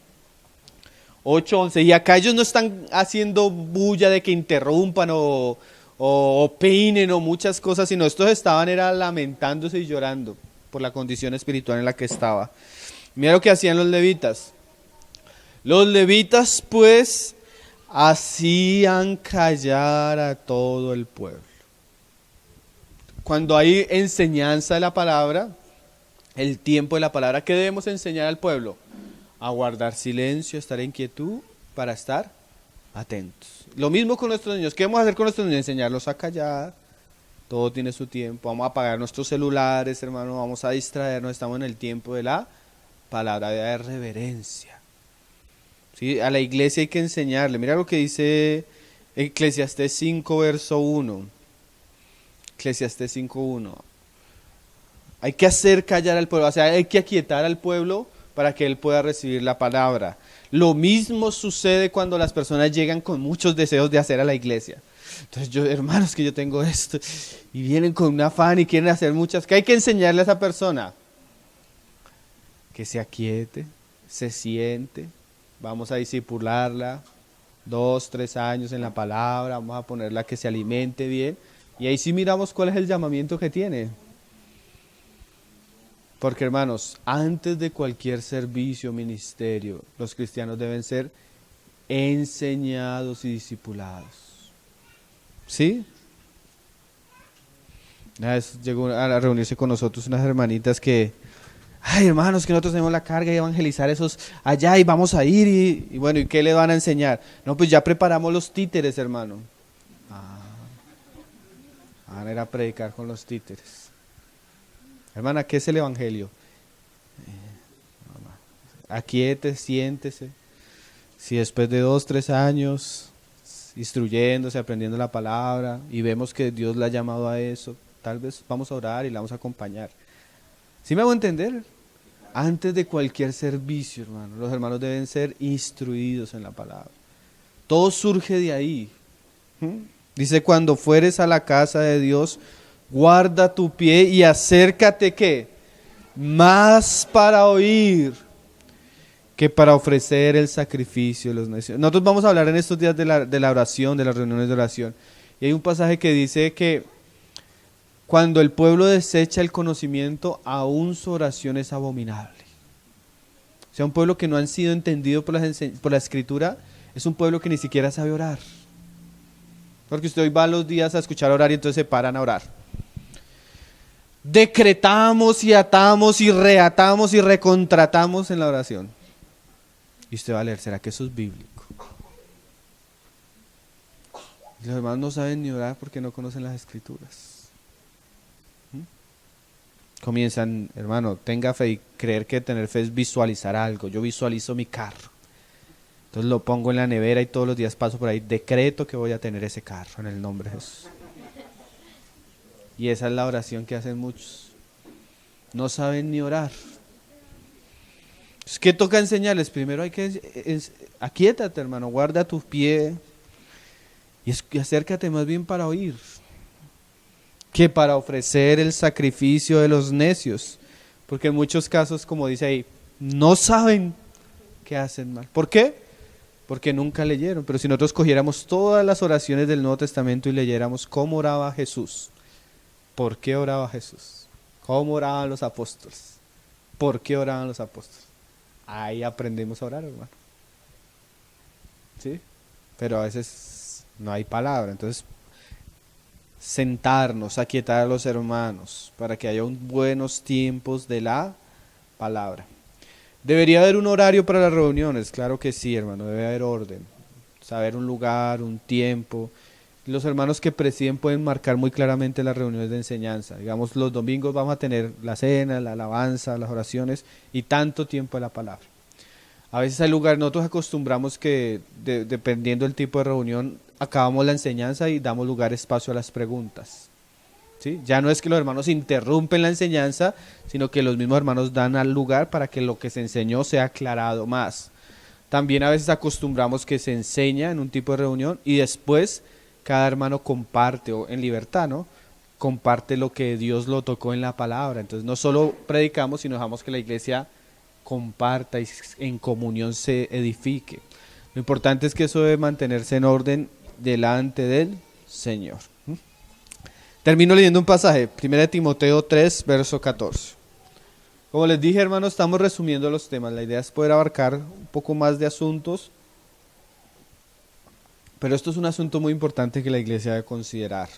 8:11. Y acá ellos no están haciendo bulla de que interrumpan o opinen o muchas cosas, sino estos estaban lamentándose y llorando por la condición espiritual en la que estaba. Mira lo que hacían los levitas. Los levitas pues hacían callar a todo el pueblo. Cuando hay enseñanza de la palabra, el tiempo de la palabra, ¿qué debemos enseñar al pueblo? A guardar silencio, a estar en quietud, para estar atentos. Lo mismo con nuestros niños. ¿Qué vamos a hacer con nuestros niños? Enseñarlos a callar. Todo tiene su tiempo. Vamos a apagar nuestros celulares, hermano. Vamos a distraernos. Estamos en el tiempo de la palabra de reverencia. ¿Sí? A la iglesia hay que enseñarle. Mira lo que dice Eclesiastés 5, verso 1. Eclesiastés 5:1. Hay que hacer callar al pueblo, o sea, hay que aquietar al pueblo para que él pueda recibir la palabra. Lo mismo sucede cuando las personas llegan con muchos deseos de hacer a la iglesia. Entonces hermanos, que yo tengo esto, y vienen con un afán y quieren hacer muchas. ¿Qué hay que enseñarle a esa persona? Que se aquiete, se siente, vamos a discipularla, 2, 3 años en la palabra, vamos a ponerla que se alimente bien. Y ahí sí miramos cuál es el llamamiento que tiene. Porque hermanos, antes de cualquier servicio, ministerio, los cristianos deben ser enseñados y discipulados. ¿Sí? Una vez llegó a reunirse con nosotros unas hermanitas que, ay hermanos, que nosotros tenemos la carga de evangelizar esos allá y vamos a ir y bueno, ¿y qué le van a enseñar? No, pues ya preparamos los títeres, hermano. Van a ir a predicar con los títeres. Hermana, ¿qué es el evangelio? Aquíete, siéntese. Si después de 2, 3 años instruyéndose, aprendiendo la palabra y vemos que Dios la ha llamado a eso, tal vez vamos a orar y la vamos a acompañar. ¿Sí me hago entender? Antes de cualquier servicio, hermano, los hermanos deben ser instruidos en la palabra. Todo surge de ahí. Dice, cuando fueres a la casa de Dios, guarda tu pie y acércate, ¿qué? Más para oír que para ofrecer el sacrificio de los necios. Nosotros vamos a hablar en estos días de la oración, de las reuniones de oración. Y hay un pasaje que dice que cuando el pueblo desecha el conocimiento, aún su oración es abominable. O sea, un pueblo que no han sido entendido por la Escritura, es un pueblo que ni siquiera sabe orar. Porque usted hoy va los días a escuchar orar y entonces se paran a orar. Decretamos y atamos y reatamos y recontratamos en la oración. Y usted va a leer, ¿será que eso es bíblico? Y los hermanos no saben ni orar porque no conocen las Escrituras. Comienzan, hermano, tenga fe, y creer que tener fe es visualizar algo. Yo visualizo mi carro. Entonces lo pongo en la nevera y todos los días paso por ahí, decreto que voy a tener ese carro en el nombre de Jesús. Y esa es la oración que hacen muchos. No saben ni orar. ¿Qué toca enseñarles? Primero hay que, aquíétate, hermano, guarda tu pie y acércate más bien para oír que para ofrecer el sacrificio de los necios. Porque en muchos casos, como dice ahí, no saben que hacen mal. ¿Por qué? Porque nunca leyeron. Pero si nosotros cogiéramos todas las oraciones del Nuevo Testamento y leyéramos cómo oraba Jesús, ¿por qué oraba Jesús? ¿Cómo oraban los apóstoles? ¿Por qué oraban los apóstoles? Ahí aprendemos a orar, hermano. ¿Sí? Pero a veces no hay palabra. Entonces, sentarnos, aquietar a los hermanos para que haya buenos tiempos de la palabra. ¿Debería haber un horario para las reuniones? Claro que sí, hermano, debe haber orden, saber un lugar, un tiempo. Los hermanos que presiden pueden marcar muy claramente las reuniones de enseñanza. Digamos, los domingos vamos a tener la cena, la alabanza, las oraciones y tanto tiempo de la palabra. A veces hay lugares, nosotros acostumbramos que dependiendo del tipo de reunión, acabamos la enseñanza y damos lugar, espacio a las preguntas. ¿Sí? Ya no es que los hermanos interrumpen la enseñanza, sino que los mismos hermanos dan al lugar para que lo que se enseñó sea aclarado más. También a veces acostumbramos que se enseña en un tipo de reunión y después cada hermano comparte, o en libertad, ¿no? Comparte lo que Dios lo tocó en la palabra. Entonces no solo predicamos, sino dejamos que la iglesia comparta y en comunión se edifique. Lo importante es que eso debe mantenerse en orden delante del Señor. Termino leyendo un pasaje, 1 Timoteo 3, verso 14. Como les dije, hermanos, estamos resumiendo los temas. La idea es poder abarcar un poco más de asuntos, pero esto es un asunto muy importante que la iglesia debe considerar.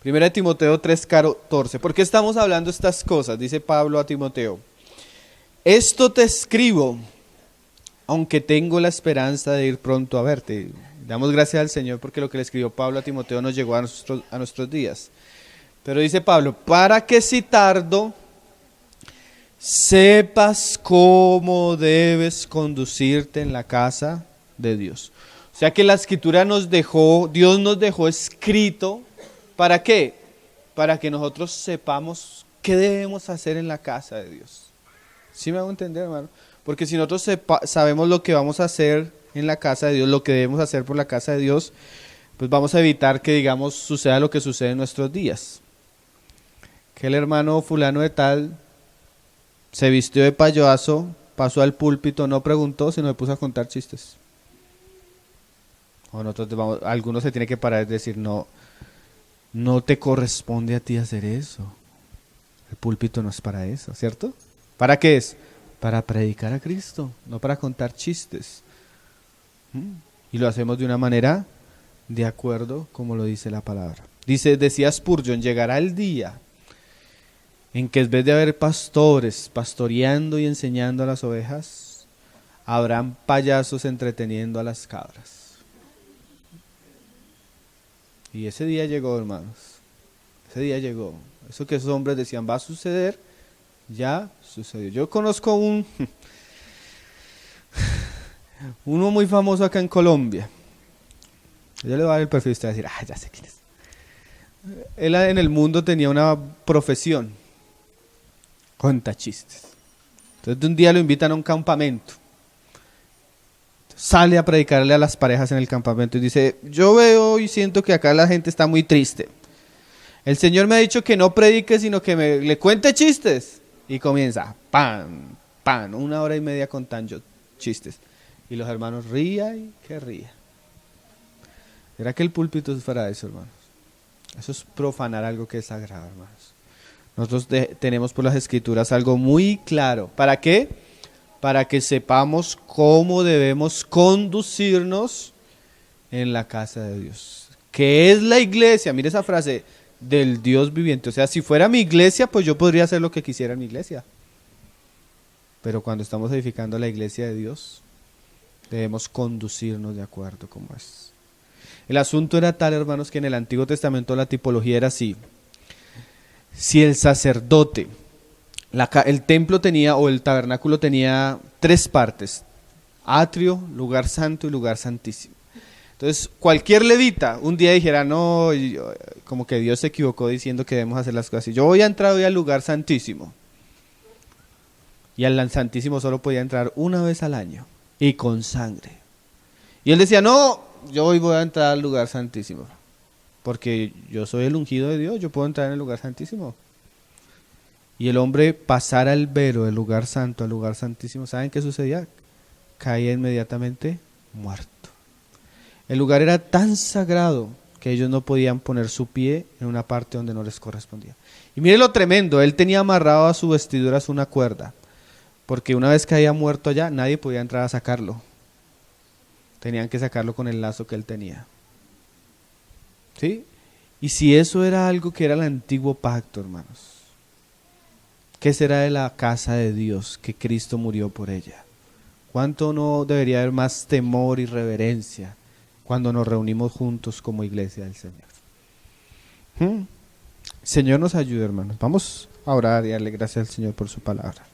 1 Timoteo 3, 14. ¿Por qué estamos hablando estas cosas? Dice Pablo a Timoteo. Esto te escribo, aunque tengo la esperanza de ir pronto a verte. Damos gracias al Señor porque lo que le escribió Pablo a Timoteo nos llegó a nuestros días. Pero dice Pablo, para que si tardo, sepas cómo debes conducirte en la casa de Dios. O sea que la Escritura Dios nos dejó escrito, ¿para qué? Para que nosotros sepamos qué debemos hacer en la casa de Dios. ¿Sí me hago entender, hermano? Porque si nosotros sabemos lo que vamos a hacer en la casa de Dios, lo que debemos hacer por la casa de Dios, pues vamos a evitar que, digamos, suceda lo que sucede en nuestros días. Que el hermano fulano de tal se vistió de payaso, pasó al púlpito, no preguntó, sino se puso a contar chistes. O nosotros algunos se tiene que parar y decir, no te corresponde a ti hacer eso. El púlpito no es para eso, ¿cierto? ¿Para qué es? Para predicar a Cristo, no para contar chistes. Y lo hacemos de una manera de acuerdo como lo dice la palabra. Decía Spurgeon, llegará el día en que en vez de haber pastores pastoreando y enseñando a las ovejas, habrán payasos entreteniendo a las cabras. Y ese día llegó, hermanos. Ese día llegó. Eso que esos hombres decían va a suceder, ya sucedió. Yo conozco uno muy famoso acá en Colombia. Yo le voy a dar el perfil y usted va a decir, ya sé quién es. Él en el mundo tenía una profesión, cuenta chistes. Entonces un día lo invitan a un campamento. Sale a predicarle a las parejas en el campamento y dice, yo veo y siento que acá la gente está muy triste. El Señor me ha dicho que no predique, sino que le cuente chistes. Y comienza, ¡pam! pan, 1 hora y media contando chistes. Y los hermanos ría y que ría. ¿Será que el púlpito es para eso, hermanos? Eso es profanar algo que es sagrado, hermanos. Nosotros tenemos por las Escrituras algo muy claro. ¿Para qué? Para que sepamos cómo debemos conducirnos en la casa de Dios. ¿Qué es la iglesia? Mire esa frase, del Dios viviente. O sea, si fuera mi iglesia, pues yo podría hacer lo que quisiera en mi iglesia. Pero cuando estamos edificando la iglesia de Dios, debemos conducirnos de acuerdo como es. El asunto era tal, hermanos, que en el Antiguo Testamento la tipología era así. Si el sacerdote, el templo tenía, o el tabernáculo tenía 3 partes: atrio, lugar santo y lugar santísimo. Entonces, cualquier levita un día dijera, no, como que Dios se equivocó diciendo que debemos hacer las cosas así. Yo voy a entrar hoy al lugar santísimo. Y al santísimo solo podía entrar una vez al año y con sangre. Y él decía, no, yo hoy voy a entrar al lugar santísimo, porque yo soy el ungido de Dios, yo puedo entrar en el lugar santísimo. Y el hombre pasara el velo del lugar santo al lugar santísimo, ¿saben qué sucedía? Caía inmediatamente muerto. El lugar era tan sagrado que ellos no podían poner su pie en una parte donde no les correspondía. Y mire lo tremendo, él tenía amarrado a su vestiduras una cuerda, porque una vez caía muerto allá, nadie podía entrar a sacarlo. Tenían que sacarlo con el lazo que él tenía. ¿Sí? Y si eso era algo que era el antiguo pacto, hermanos, ¿qué será de la casa de Dios que Cristo murió por ella? ¿Cuánto no debería haber más temor y reverencia cuando nos reunimos juntos como iglesia del Señor? Señor nos ayude, hermanos. Vamos a orar y darle gracias al Señor por su palabra.